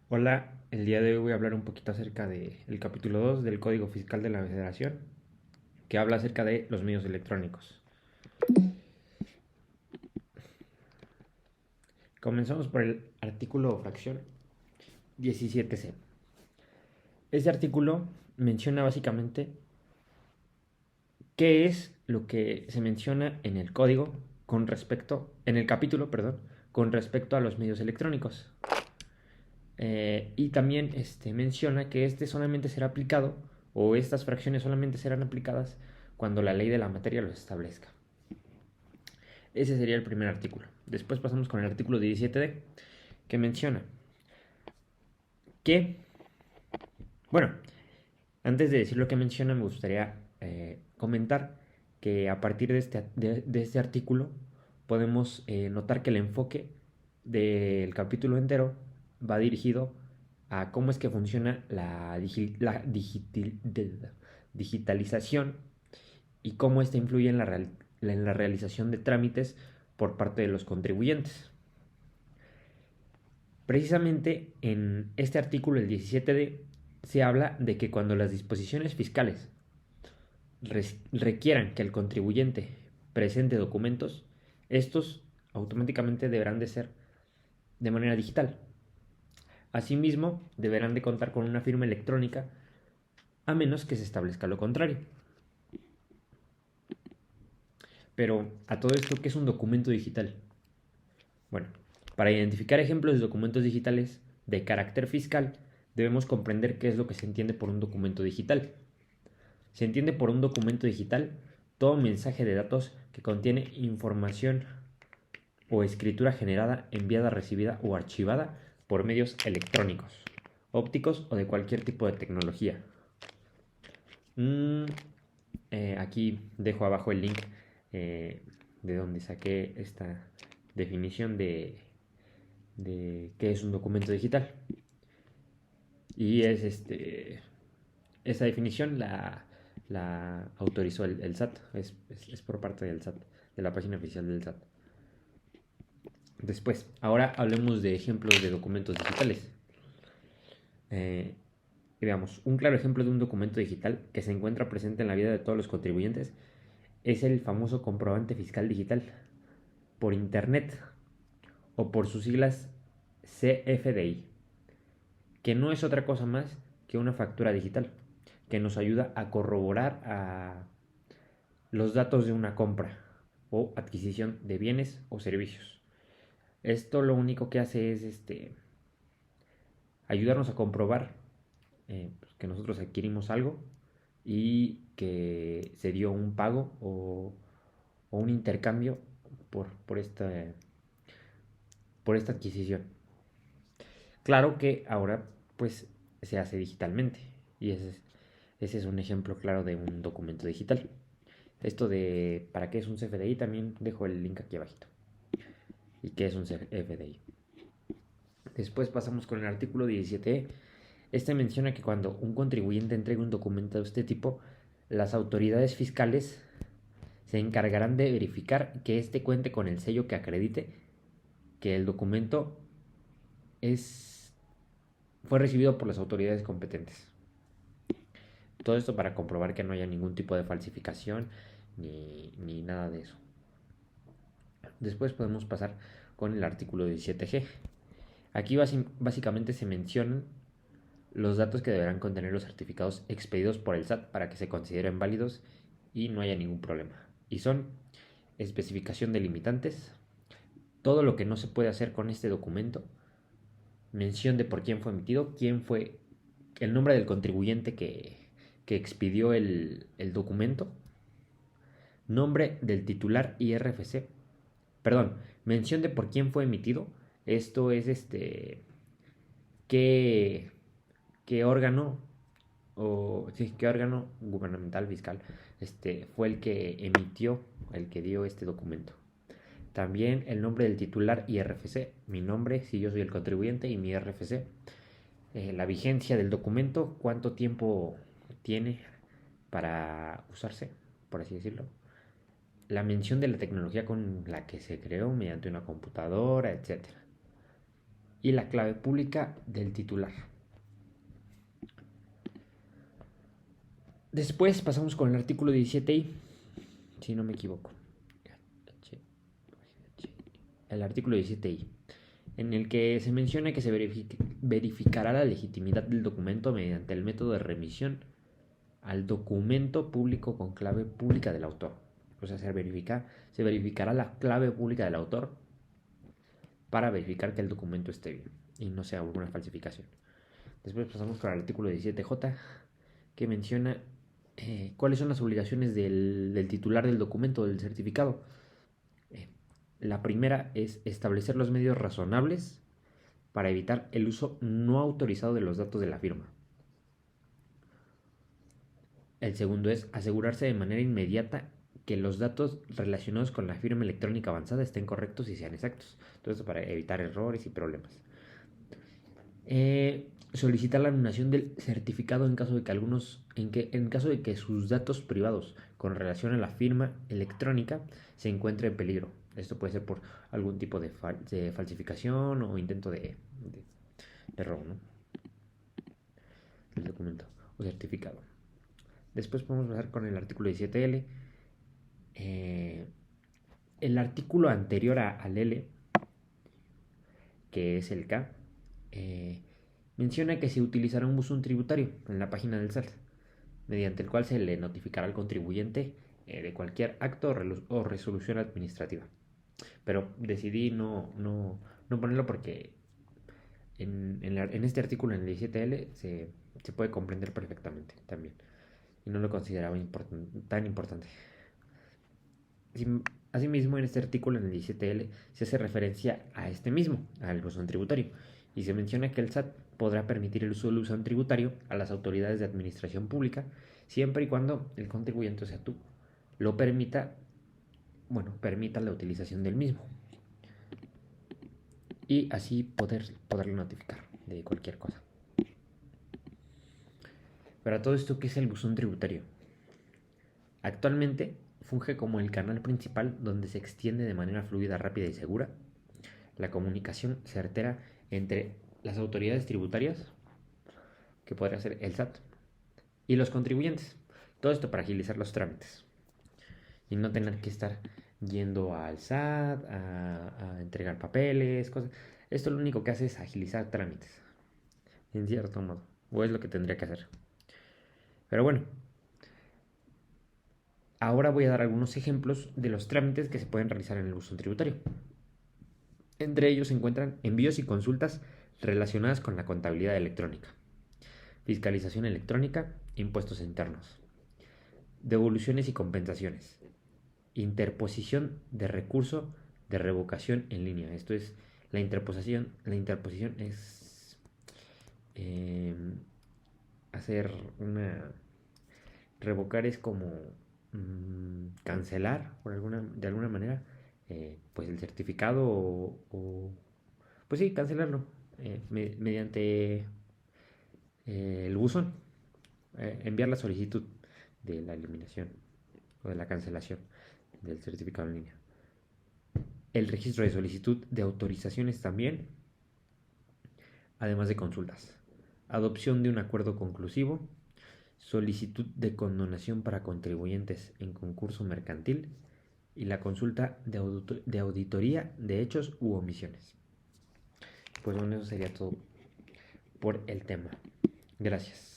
Hola, el día de hoy voy a hablar un poquito acerca del capítulo 2 del Código Fiscal de la Federación, que habla acerca de los medios electrónicos. Comenzamos por el artículo o fracción 17C. Este artículo menciona básicamente qué es lo que se menciona en el código en el capítulo, perdón, con respecto a los medios electrónicos. Y también menciona que este solamente será aplicado, o estas fracciones solamente serán aplicadas cuando la ley de la materia los establezca. Ese sería el primer artículo. Después pasamos con el artículo 17D, que menciona que, bueno, antes de decir lo que menciona, me gustaría comentar que a partir de este artículo podemos notar que el enfoque del capítulo entero va dirigido a cómo es que funciona digitalización y cómo esta influye en la realización de trámites por parte de los contribuyentes. Precisamente en este artículo, el 17D, se habla de que cuando las disposiciones fiscales requieran que el contribuyente presente documentos, estos automáticamente deberán de ser de manera digital. Asimismo, deberán de contar con una firma electrónica a menos que se establezca lo contrario. Pero a todo esto, ¿qué es un documento digital? Bueno, para identificar ejemplos de documentos digitales de carácter fiscal, debemos comprender qué es lo que se entiende por un documento digital. Se entiende por un documento digital todo mensaje de datos que contiene información o escritura generada, enviada, recibida o archivada por medios electrónicos, ópticos o de cualquier tipo de tecnología. Mm, Aquí dejo abajo el link de donde saqué esta definición de qué es un documento digital. Y es esta definición la autorizó el SAT, es por parte del SAT, de la página oficial del SAT. Después, ahora hablemos de ejemplos de documentos digitales. Eh, Veamos, un claro ejemplo de un documento digital que se encuentra presente en la vida de todos los contribuyentes es el famoso comprobante fiscal digital por Internet o por sus siglas CFDI, que no es otra cosa más que una factura digital que nos ayuda a corroborar los datos de una compra o adquisición de bienes o servicios. Esto lo único que hace es ayudarnos a comprobar pues, que nosotros adquirimos algo y que se dio un pago o un intercambio por por esta adquisición. Claro que ahora pues se hace digitalmente y ese es un ejemplo claro de un documento digital. Esto de para qué es un CFDI también dejo el link aquí abajito. ¿Y qué es un CFDI? Después pasamos con el artículo 17. Este menciona que cuando un contribuyente entrega un documento de este tipo, las autoridades fiscales se encargarán de verificar que éste cuente con el sello que acredite que el documento es, fue recibido por las autoridades competentes. Todo esto para comprobar que no haya ningún tipo de falsificación ni nada de eso. Después podemos pasar con el artículo 17G. Aquí básicamente se mencionan los datos que deberán contener los certificados expedidos por el SAT para que se consideren válidos y no haya ningún problema. Y son especificación de limitantes, todo lo que no se puede hacer con este documento, mención de por quién fue emitido, quién fue el nombre del contribuyente que expidió el documento, nombre del titular y RFC, perdón, mención de por quién fue emitido, esto es qué, qué órgano o sí, qué órgano gubernamental fiscal fue el que emitió, el que dio este documento. También el nombre del titular y RFC, mi nombre si yo soy el contribuyente y mi RFC, la vigencia del documento, cuánto tiempo tiene para usarse, por así decirlo, la mención de la tecnología con la que se creó mediante una computadora, etcétera. y la clave pública del titular. Después pasamos con el artículo 17i, si no me equivoco. El artículo 17i, en el que se menciona que se verificará la legitimidad del documento mediante el método de remisión al documento público con clave pública del autor. O sea, se verificará la clave pública del autor para verificar que el documento esté bien y no sea alguna falsificación. Después pasamos con el artículo 17j, que menciona cuáles son las obligaciones del titular del documento, del certificado. La primera es establecer los medios razonables para evitar el uso no autorizado de los datos de la firma. El segundo es asegurarse de manera inmediata que los datos relacionados con la firma electrónica avanzada estén correctos y sean exactos. Todo esto para evitar errores y problemas. Solicitar la anulación del certificado en caso de que sus datos privados con relación a la firma electrónica se encuentren en peligro. Esto puede ser por algún tipo de falsificación o intento de robo, ¿no? El documento o certificado. Después podemos pasar con el artículo 17L. El artículo anterior al L, que es el K, menciona que se utilizará un buzón tributario en la página del SAT, mediante el cual se le notificará al contribuyente de cualquier acto o resolución administrativa. Pero decidí no ponerlo porque en este artículo, en el 17L, se puede comprender perfectamente también. Y no lo consideraba tan importante. Asimismo, en este artículo, en el 17L, se hace referencia a este mismo, al buzón tributario, y se menciona que el SAT podrá permitir el uso del buzón tributario a las autoridades de administración pública, siempre y cuando el contribuyente, o sea tú, lo permita la utilización del mismo. Y así poderle notificar de cualquier cosa. Para todo esto, ¿qué es el buzón tributario? Actualmente funge como el canal principal donde se extiende de manera fluida, rápida y segura la comunicación certera entre las autoridades tributarias, que podría ser el SAT, y los contribuyentes. Todo esto para agilizar los trámites y no tener que estar yendo al SAT a entregar papeles, cosas. Esto lo único que hace es agilizar trámites, en cierto modo, o es lo que tendría que hacer. Pero bueno, ahora voy a dar algunos ejemplos de los trámites que se pueden realizar en el buzón tributario. Entre ellos se encuentran envíos y consultas relacionadas con la contabilidad electrónica, fiscalización electrónica, impuestos internos, devoluciones y compensaciones, interposición de recurso de revocación en línea. Esto es la interposición. La interposición es revocar es como cancelar de alguna manera pues el certificado pues sí, cancelarlo mediante el buzón, enviar la solicitud de la eliminación o de la cancelación del certificado en línea. El registro de solicitud de autorizaciones también, además de consultas. Adopción de un acuerdo conclusivo, solicitud de condonación para contribuyentes en concurso mercantil y la consulta de auditoría de hechos u omisiones. Pues bueno, eso sería todo por el tema. Gracias.